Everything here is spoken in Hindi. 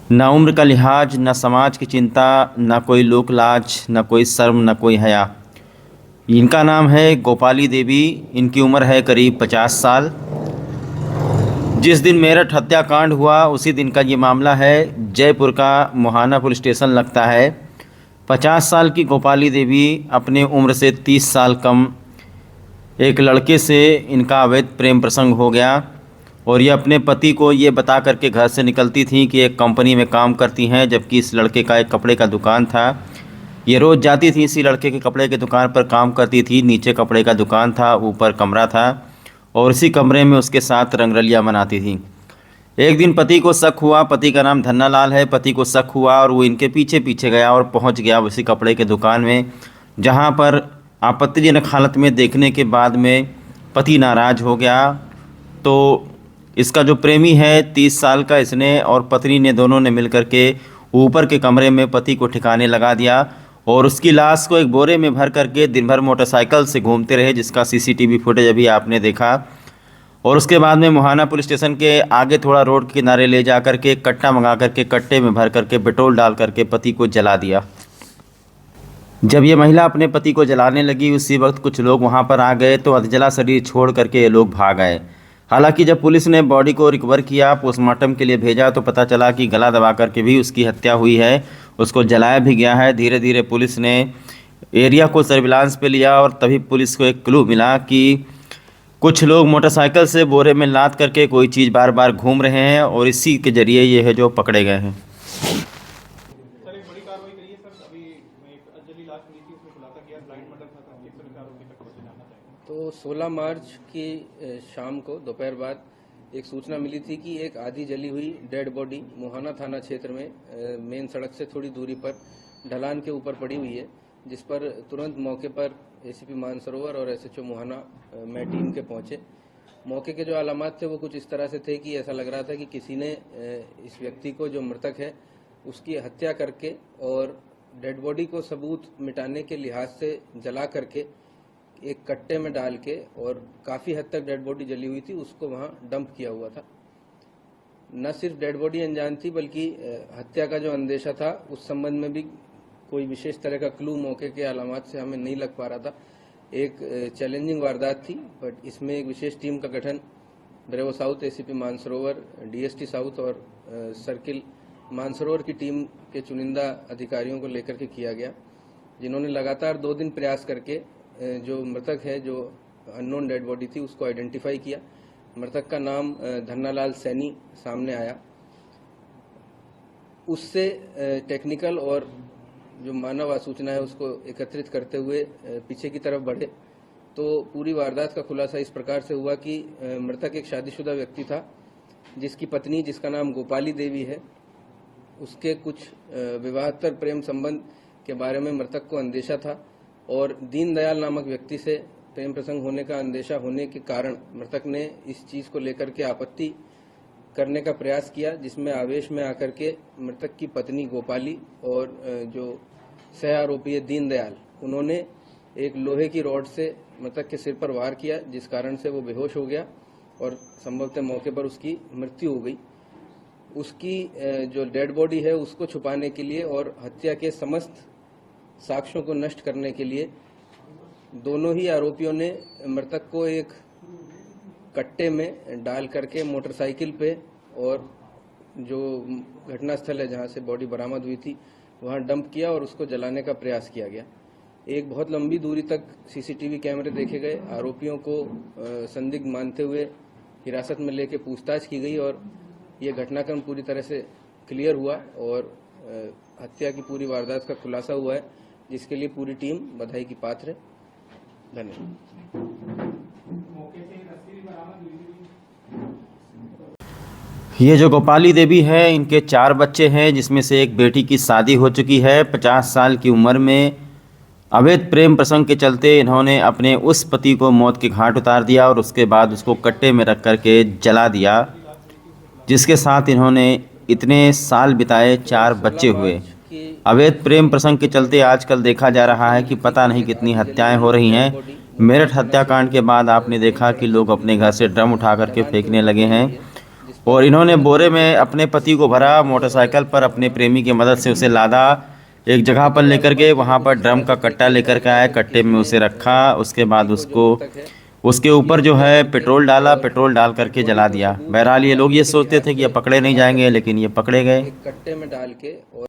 ना उम्र का लिहाज, ना समाज की चिंता, ना कोई लोक लाज, ना कोई शर्म, ना कोई हया। इनका नाम है गोपाली देवी। इनकी उम्र है करीब 50 साल। जिस दिन मेरठ हत्याकांड हुआ उसी दिन का ये मामला है। जयपुर का मोहाना पुलिस स्टेशन लगता है। 50 साल की गोपाली देवी अपने उम्र से 30 साल कम एक लड़के से इनका अवैध प्रेम प्रसंग हो गया। और ये अपने पति को ये बता करके घर से निकलती थी कि एक कंपनी में काम करती हैं, जबकि इस लड़के का एक कपड़े का दुकान था। ये रोज़ जाती थी इसी लड़के के कपड़े की दुकान पर काम करती थी। नीचे कपड़े का दुकान था, ऊपर कमरा था, और इसी कमरे में उसके साथ रंगरलिया मनाती थी। एक दिन पति को शक हुआ। पति का नाम धन्ना लाल है। पति को शक हुआ और वो इनके पीछे पीछे गया और पहुंच गया उसी कपड़े के दुकान में, जहां पर आपत्तिजनक हालत में देखने के बाद में पति नाराज़ हो गया। तो इसका जो प्रेमी है 30 साल का, इसने और पत्नी ने दोनों ने मिलकर के ऊपर के कमरे में पति को ठिकाने लगा दिया और उसकी लाश को एक बोरे में भर करके दिन भर मोटरसाइकिल से घूमते रहे, जिसका सीसीटीवी फुटेज अभी आपने देखा। और उसके बाद में मोहाना पुलिस स्टेशन के आगे थोड़ा रोड के किनारे ले जा करके कट्टा मंगा करके कट्टे में भर करके पेट्रोल डाल करके पति को जला दिया। जब ये महिला अपने पति को जलाने लगी उसी वक्त कुछ लोग वहाँ पर आ गए तो अधजला शरीर छोड़ करके ये लोग भाग आए। हालांकि जब पुलिस ने बॉडी को रिकवर किया, पोस्टमार्टम के लिए भेजा, तो पता चला कि गला दबा करके भी उसकी हत्या हुई है, उसको जलाया भी गया है। धीरे धीरे पुलिस ने एरिया को सर्विलांस पे लिया और तभी पुलिस को एक क्लू मिला कि कुछ लोग मोटरसाइकिल से बोरे में लाद करके कोई चीज़ बार बार घूम रहे हैं और इसी के ज़रिए ये है जो पकड़े गए हैं। सर एक बड़ी कार्रवाई करी है सर। अभी एक जली लाश मिली थी, उसमें खुलासा किया ब्लाइंड मर्डर था सर। किस तरह का आरोपी तक पहुंचे जानना चाहेंगे। तो 16 मार्च की शाम को दोपहर बाद एक सूचना मिली थी कि एक आधी जली हुई डेड बॉडी मोहाना थाना क्षेत्र में मेन सड़क से थोड़ी दूरी पर ढलान के ऊपर पड़ी हुई है, जिस पर तुरंत मौके पर एसीपी मानसरोवर और एसएचओ मोहाना में टीम के पहुंचे। मौके के जो अलामात थे वो कुछ इस तरह से थे कि ऐसा लग रहा था कि किसी ने इस व्यक्ति को, जो मृतक है, उसकी हत्या करके और डेड बॉडी को सबूत मिटाने के लिहाज से जला करके एक कट्टे में डाल के, और काफ़ी हद तक डेड बॉडी जली हुई थी, उसको वहाँ डंप किया हुआ था। न सिर्फ डेड बॉडी अनजान थी बल्कि हत्या का जो अंदेशा था उस संबंध में भी कोई विशेष तरह का क्लू मौके के अलामात से हमें नहीं लग पा रहा था। एक चैलेंजिंग वारदात थी, बट इसमें एक विशेष टीम का गठन bravo south, ACP Mansarovar, DST south और सर्किल मानसरोवर की टीम के चुनिंदा अधिकारियों को लेकर के किया गया, जिन्होंने लगातार 2 दिन प्रयास करके जो मृतक है, जो अननोन डेड बॉडी थी, उसको आइडेंटिफाई किया। मृतक का नाम धन्ना लाल सैनी सामने आया। उससे टेक्निकल और जो मानव आसूचना है उसको एकत्रित करते हुए पीछे की तरफ बढ़े, तो पूरी वारदात का खुलासा इस प्रकार से हुआ कि मृतक एक शादीशुदा व्यक्ति था, जिसकी पत्नी, जिसका नाम गोपाली देवी है, उसके कुछ विवाहेतर प्रेम संबंध के बारे में मृतक को अंदेशा था और दीनदयाल नामक व्यक्ति से प्रेम प्रसंग होने का अंदेशा होने के कारण मृतक ने इस चीज़ को लेकर के आपत्ति करने का प्रयास किया, जिसमें आवेश में आकर के मृतक की पत्नी गोपाली और जो सह आरोपी है दीनदयाल, उन्होंने एक लोहे की रॉड से मृतक के सिर पर वार किया, जिस कारण से वो बेहोश हो गया और संभवतः मौके पर उसकी मृत्यु हो गई। उसकी जो डेड बॉडी है उसको छुपाने के लिए और हत्या के समस्त साक्ष्यों को नष्ट करने के लिए दोनों ही आरोपियों ने मृतक को एक कट्टे में डाल करके मोटरसाइकिल पे, और जो घटनास्थल है जहां से बॉडी बरामद हुई थी वहां डंप किया और उसको जलाने का प्रयास किया गया। एक बहुत लंबी दूरी तक सीसीटीवी कैमरे देखे गए। आरोपियों को संदिग्ध मानते हुए हिरासत में लेके पूछताछ की गई और ये घटनाक्रम पूरी तरह से क्लियर हुआ और हत्या की पूरी वारदात का खुलासा हुआ है, जिसके लिए पूरी टीम बधाई की पात्र है। धन्यवाद। ये जो गोपाली देवी है, इनके 4 बच्चे हैं, जिसमें से एक बेटी की शादी हो चुकी है। 50 साल की उम्र में अवैध प्रेम प्रसंग के चलते इन्होंने अपने उस पति को मौत के घाट उतार दिया और उसके बाद उसको कट्टे में रख करके जला दिया, जिसके साथ इन्होंने इतने साल बिताए, 4 बच्चे हुए। अवैध प्रेम प्रसंग के चलते आजकल देखा जा रहा है कि पता नहीं कितनी हत्याएं हो रही हैं। मेरठ हत्याकांड के बाद आपने देखा कि लोग अपने घर से ड्रम उठा करके फेंकने लगे हैं और इन्होंने बोरे में अपने पति को भरा, मोटरसाइकिल पर अपने प्रेमी की मदद से उसे लादा, एक जगह पर लेकर गए, वहाँ पर ड्रम का कट्टा लेकर के आए, कट्टे में उसे रखा, उसके बाद उसको उसके ऊपर जो है पेट्रोल डाला, पेट्रोल डाल करके जला दिया। बहरहाल ये लोग ये सोचते थे कि ये पकड़े नहीं जाएंगे, लेकिन ये पकड़े गए। एक कट्टे में डाल के और